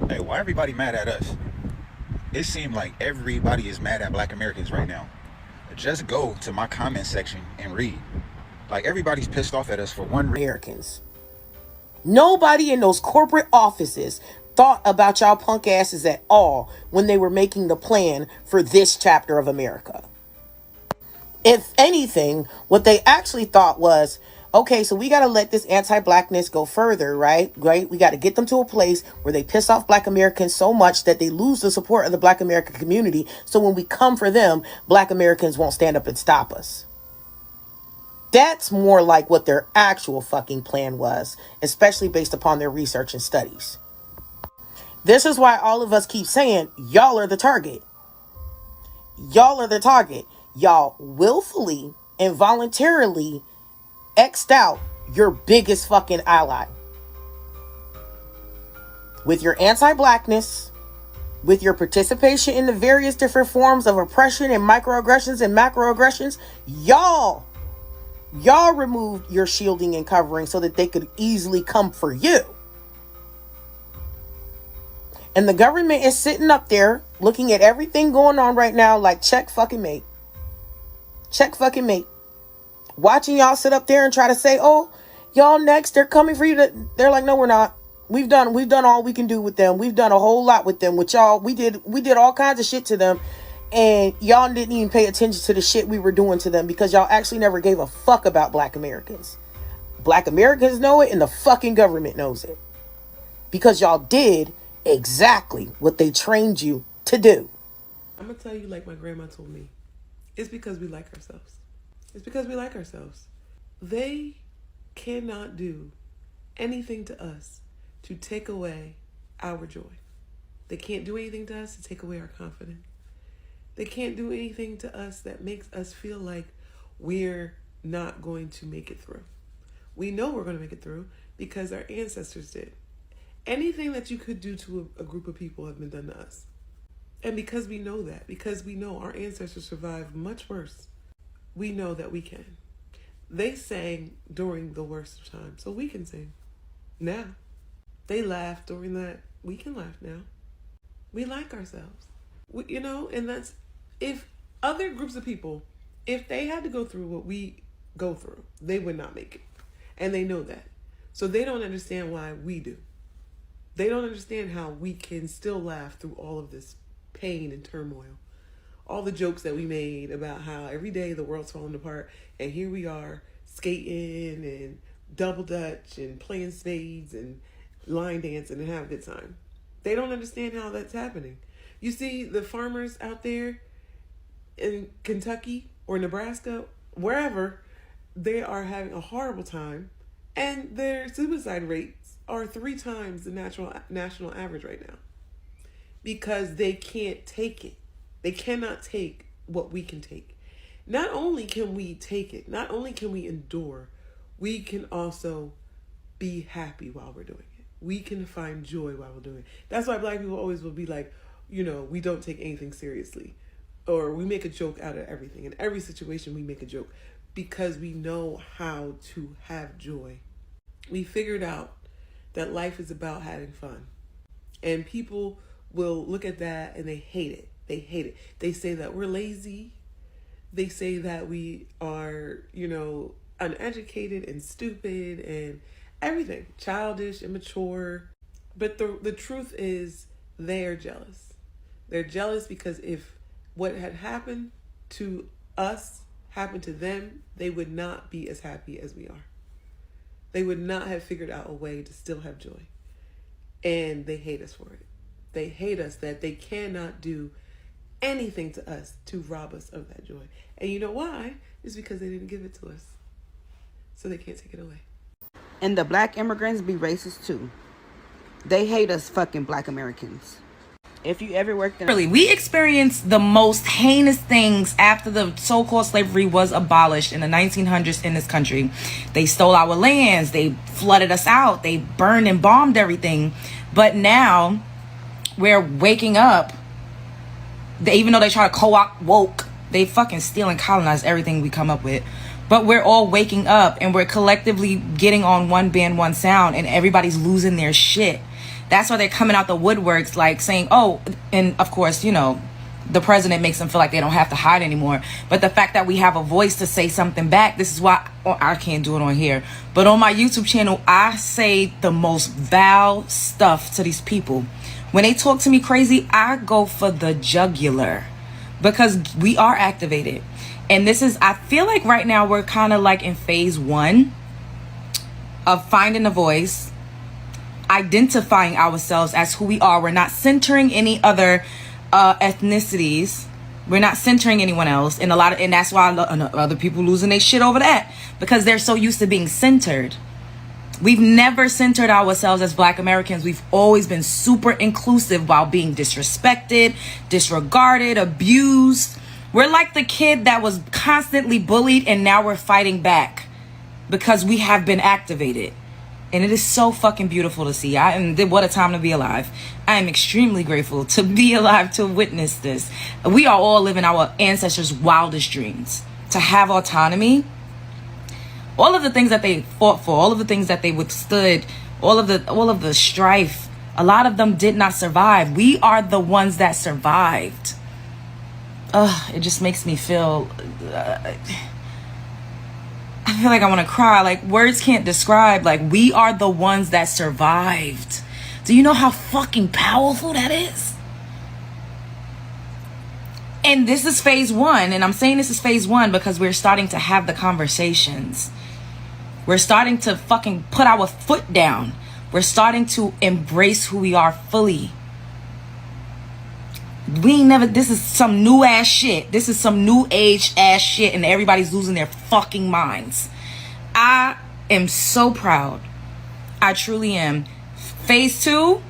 Hey, why everybody mad at us? It seemed like everybody is mad at black Americans right now. Just go to my comment section and read. Like, everybody's pissed off at us for one reason. Americans. Nobody in those corporate offices thought about y'all punk asses at all when they were making the plan for this chapter of America. If anything, what they actually thought was, okay, so we got to let this anti-blackness go further, right? Right? We got to get them to a place where they piss off black Americans so much that they lose the support of the black American community. So when we come for them, black Americans won't stand up and stop us. That's more like what their actual fucking plan was, especially based upon their research and studies. This is why all of us keep saying, y'all are the target. Y'all are the target. Y'all willfully and voluntarily X'd out your biggest fucking ally. With your anti-blackness, with your participation in the various different forms of oppression and microaggressions and macroaggressions, y'all removed your shielding and covering so that they could easily come for you. And the government is sitting up there looking at everything going on right now like check fucking mate. Check fucking mate. Watching y'all sit up there and try to say, oh, y'all next, they're coming for you. They're like, no, we're not. We've done all we can do with them. We've done a whole lot with them. With y'all, we did all kinds of shit to them. And y'all didn't even pay attention to the shit we were doing to them because y'all actually never gave a fuck about black Americans. Black Americans know it and the fucking government knows it. Because y'all did exactly what they trained you to do. I'm going to tell you like my grandma told me. It's because we like ourselves. It's because we like ourselves. They cannot do anything to us to take away our joy. They can't do anything to us to take away our confidence. They can't do anything to us that makes us feel like we're not going to make it through. We know we're going to make it through because our ancestors did. Anything that you could do to a group of people have been done to us. And because we know that, because we know our ancestors survived much worse, we know that we can. They sang during the worst of times, so we can sing now. They laughed during that. We can laugh now. We like ourselves. And that's, if other groups of people, if they had to go through what we go through, they would not make it. And they know that. So they don't understand why we do. They don't understand how we can still laugh through all of this pain and turmoil. All the jokes that we made about how every day the world's falling apart, and here we are skating and double dutch and playing spades and line dancing and having a good time. They don't understand how that's happening. You see the farmers out there in Kentucky or Nebraska, wherever, they are having a horrible time, and their suicide rates are 3 times the national average right now. Because they can't take it. They cannot take what we can take. Not only can we take it, not only can we endure, we can also be happy while we're doing it. We can find joy while we're doing it. That's why black people always will be like, we don't take anything seriously. Or we make a joke out of everything. In every situation, we make a joke. Because we know how to have joy. We figured out that life is about having fun. And people will look at that and they hate it. They hate it. They say that we're lazy. They say that we are, uneducated and stupid and everything. Childish, immature. But the truth is they are jealous. They're jealous because if what had happened to us happened to them, they would not be as happy as we are. They would not have figured out a way to still have joy. And they hate us for it. They hate us that they cannot do anything to us to rob us of that joy. And you know why? It's because they didn't give it to us. So they can't take it away. And the black immigrants be racist too. They hate us fucking black Americans. If you ever worked in we experienced the most heinous things after the so-called slavery was abolished in the 1900s in this country. They stole our lands. They flooded us out. They burned and bombed everything. But now we're waking up. Even though they try to co-opt woke, they fucking steal and colonize everything we come up with. But we're all waking up and we're collectively getting on one band, one sound, and everybody's losing their shit. That's why they're coming out the woodworks, like saying, oh, and of course, you know, the president makes them feel like they don't have to hide anymore. But the fact that we have a voice to say something back, this is why I can't do it on here. But on my YouTube channel, I say the most vile stuff to these people. When they talk to me crazy, I go for the jugular, because we are activated. And this is, I feel like right now we're kind of like in phase 1 of finding a voice, identifying ourselves as who we are. We're not centering any other ethnicities. We're not centering anyone else, and that's why other people losing their shit over that, because they're so used to being centered. We've never centered ourselves as Black Americans. We've always been super inclusive while being disrespected, disregarded, abused. We're like the kid that was constantly bullied, and now we're fighting back because we have been activated. And it is so fucking beautiful to see. And what a time to be alive. I am extremely grateful to be alive to witness this. We are all living our ancestors' wildest dreams. To have autonomy. All of the things that they fought for, all of the things that they withstood, all of the strife, a lot of them did not survive. We are the ones that survived. It just makes me feel... I feel like I want to cry. Like, words can't describe. Like, we are the ones that survived. Do you know how fucking powerful that is? And this is phase 1. And I'm saying this is phase 1 because we're starting to have the conversations. We're starting to fucking put our foot down. We're starting to embrace who we are fully. This is some new ass shit. This is some new age ass shit, and everybody's losing their fucking minds. I am so proud. I truly am. Phase 2,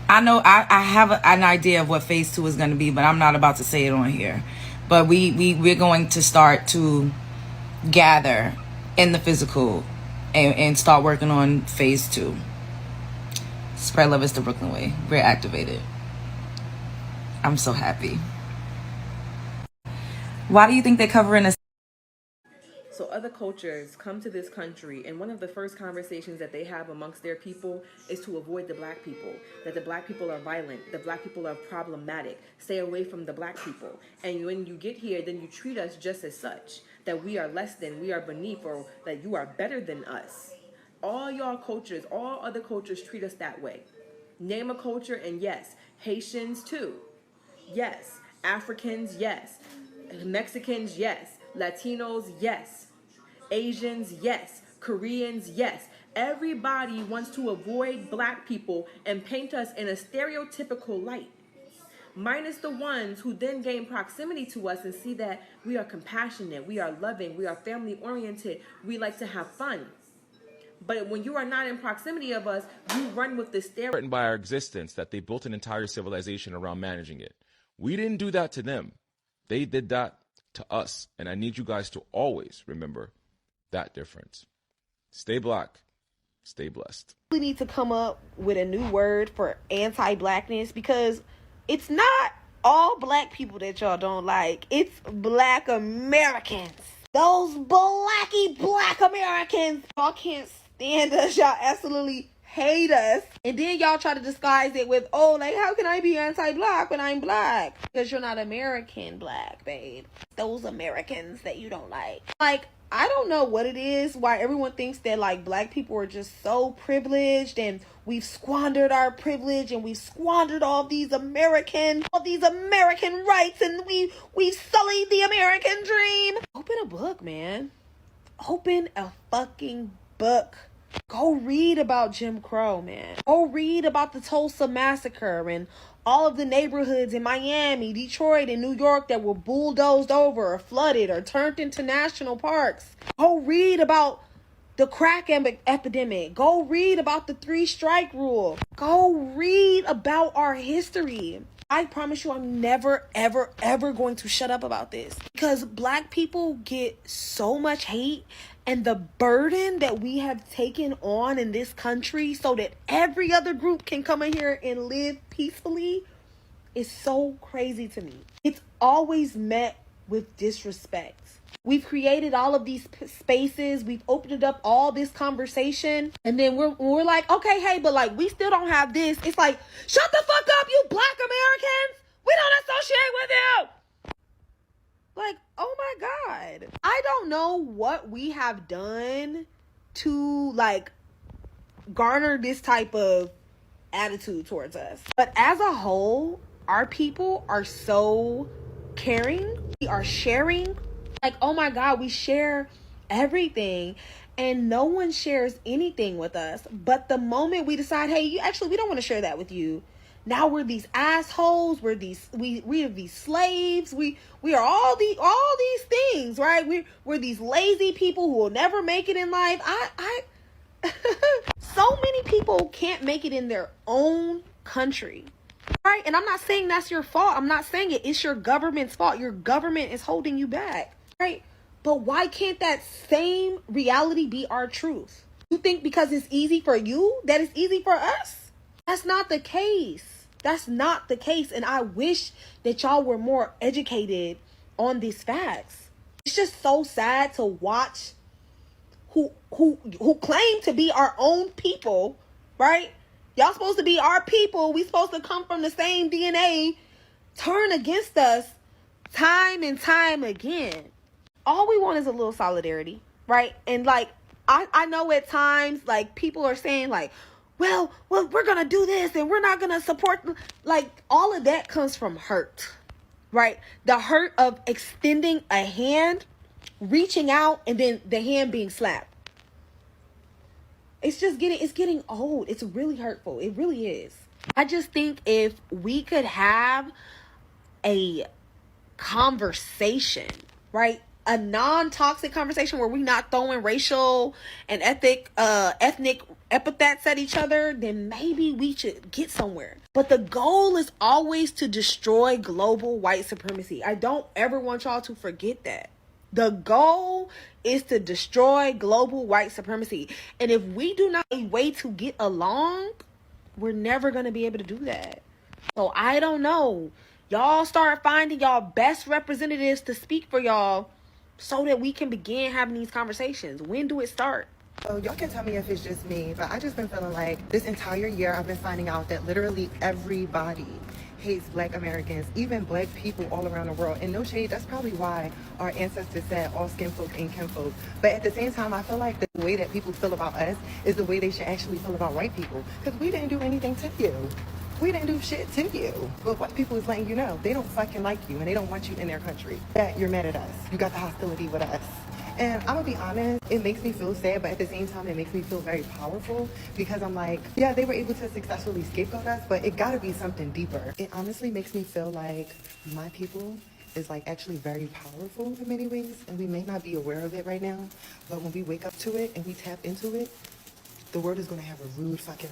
I know I have an idea of what phase 2 is going to be, but I'm not about to say it on here. But we're going to start to gather in the physical and start working on phase 2. Spread love is the Brooklyn way. We're activated. I'm so happy. Why do you think they're covering us? So other cultures come to this country, and one of the first conversations that they have amongst their people is to avoid the Black people. That the Black people are violent, the Black people are problematic. Stay away from the Black people. And when you get here, then you treat us just as such. That we are less than, we are beneath, or that you are better than us. All y'all cultures, all other cultures treat us that way. Name a culture, and yes, Haitians too. Yes. Africans, yes. Mexicans, yes. Latinos, yes. Asians, yes. Koreans, yes. Everybody wants to avoid Black people and paint us in a stereotypical light. Minus the ones who then gain proximity to us and see that we are compassionate, we are loving, we are family oriented, we like to have fun. But when you are not in proximity of us, you run with this Threatened by our existence, that they built an entire civilization around managing it. We didn't do that to them. They did that to us. And I need you guys to always remember that difference. Stay Black. Stay blessed. We need to come up with a new word for anti-blackness, because it's not all Black people that y'all don't like. It's Black Americans. Those Black Americans. Y'all can't stand us. Y'all absolutely hate us. And then y'all try to disguise it with, oh, like, how can I be anti-Black when I'm Black? Because you're not American Black, babe. Those Americans that you don't like. Like, I don't know what it is, why everyone thinks that, like, Black people are just so privileged, and we've squandered our privilege, and we've squandered all these American rights, and we've sullied the American dream. Open a book, man. Open a fucking book. Go read about Jim Crow, man. Go read about the Tulsa Massacre and all of the neighborhoods in Miami, Detroit, and New York that were bulldozed over or flooded or turned into national parks. Go read about the crack epidemic. Go read about the 3-strike rule. Go read about our history. I promise you, I'm never, ever, ever going to shut up about this, because Black people get so much hate, and the burden that we have taken on in this country so that every other group can come in here and live peacefully is so crazy to me. It's always met with disrespect. We've created all of these spaces. We've opened up all this conversation. And then we're like, okay, hey, but like, we still don't have this. It's like, shut the fuck up, you Black Americans. We don't associate with you. Like, oh my God. I don't know what we have done to like garner this type of attitude towards us. But as a whole, our people are so caring. We are sharing. Like, oh my God, we share everything and no one shares anything with us. But the moment we decide, hey, we don't want to share that with you. Now we're these assholes. We're these slaves. We are all these things, right? We're these lazy people who will never make it in life. So many people can't make it in their own country. Right? And I'm not saying that's your fault. I'm not saying it's your government's fault. Your government is holding you back. Right? But why can't that same reality be our truth? You think because it's easy for you, that it's easy for us? That's not the case. That's not the case. And I wish that y'all were more educated on these facts. It's just so sad to watch who claim to be our own people, right? Y'all supposed to be our people. We supposed to come from the same DNA. Turn against us time and time again. All we want is a little solidarity, right? And like, I know at times, like, people are saying like, well, we're going to do this and we're not going to support. Like, all of that comes from hurt, right? The hurt of extending a hand, reaching out, and then the hand being slapped. It's getting old. It's really hurtful. It really is. I just think if we could have a conversation, right? A non-toxic conversation where we're not throwing racial and ethnic epithets at each other, then maybe we should get somewhere. But the goal is always to destroy global white supremacy. I don't ever want y'all to forget that. The goal is to destroy global white supremacy. And if we do not have a way to get along, we're never going to be able to do that. So I don't know. Y'all start finding y'all best representatives to speak for y'all so that we can begin having these conversations. When do it start? So y'all can tell me if it's just me, but I just been feeling like this entire year I've been finding out that literally everybody hates Black Americans, even Black people all around the world. And no shade, that's probably why our ancestors said all skin folk ain't kinfolk. But at the same time, I feel like the way that people feel about us is the way they should actually feel about white people. Because we didn't do anything to you. We didn't do shit to you. But white people is letting you know they don't fucking like you and they don't want you in their country. That you're mad at us. You got the hostility with us. And I'm gonna be honest, it makes me feel sad, but at the same time, it makes me feel very powerful because I'm like, yeah, they were able to successfully scapegoat us, but it gotta be something deeper. It honestly makes me feel like my people is like actually very powerful in many ways, and we may not be aware of it right now, but when we wake up to it and we tap into it, the world is gonna have a rude fucking